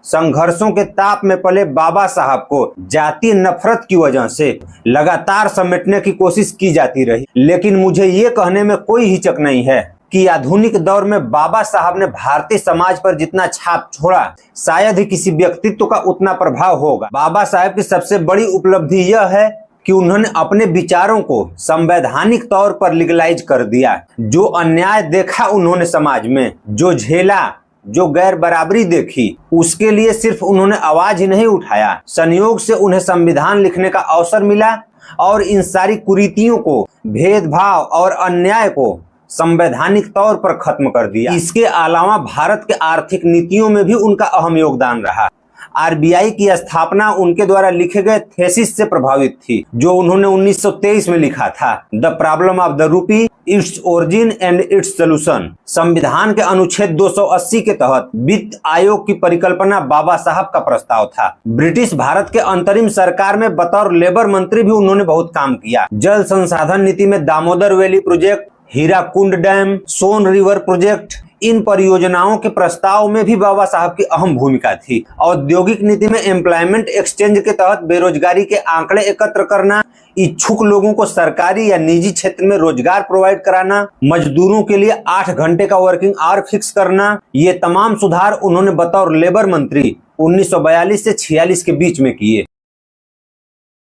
संघर्षों के ताप में पले बाबा साहब को जातीय नफरत की वजह से लगातार समेटने की कोशिश की जाती रही, लेकिन मुझे ये कहने में कोई हिचक नहीं है कि आधुनिक दौर में बाबा साहब ने भारतीय समाज पर जितना छाप छोड़ा, शायद ही किसी व्यक्तित्व का उतना प्रभाव होगा। बाबा साहब की सबसे बड़ी उपलब्धि यह है कि उन्होंने अपने विचारों को संवैधानिक तौर पर लीगलाइज कर दिया। जो अन्याय देखा उन्होंने समाज में, जो झेला, जो गैर बराबरी देखी, उसके लिए सिर्फ उन्होंने आवाज ही नहीं उठाया, संयोग से उन्हें संविधान लिखने का अवसर मिला और इन सारी कुरीतियों को, भेदभाव और अन्याय को संवैधानिक तौर पर खत्म कर दिया। इसके अलावा भारत के आर्थिक नीतियों में भी उनका अहम योगदान रहा। आरबीआई की स्थापना उनके द्वारा लिखे गए थेसिस से प्रभावित थी, जो उन्होंने 1923 में लिखा था, the problem of the rupee, its origin and its solution. संविधान के अनुच्छेद 280 के तहत वित्त आयोग की परिकल्पना बाबा साहब का प्रस्ताव था। ब्रिटिश भारत के अंतरिम सरकार में बतौर लेबर मंत्री भी उन्होंने बहुत काम किया। जल संसाधन नीति में Damodar valley project, Hirakud dam, Son river project, इन परियोजनाओं के प्रस्ताव में भी बाबा साहब की अहम भूमिका थी। औद्योगिक नीति में एम्प्लॉयमेंट एक्सचेंज के तहत बेरोजगारी के आंकड़े एकत्र करना, इच्छुक लोगों को सरकारी या निजी क्षेत्र में रोजगार प्रोवाइड कराना, मजदूरों के लिए 8 घंटे का वर्किंग आवर फिक्स करना, ये तमाम सुधार उन्होंने बतौर लेबर मंत्री 1942 से 46 के बीच में किए।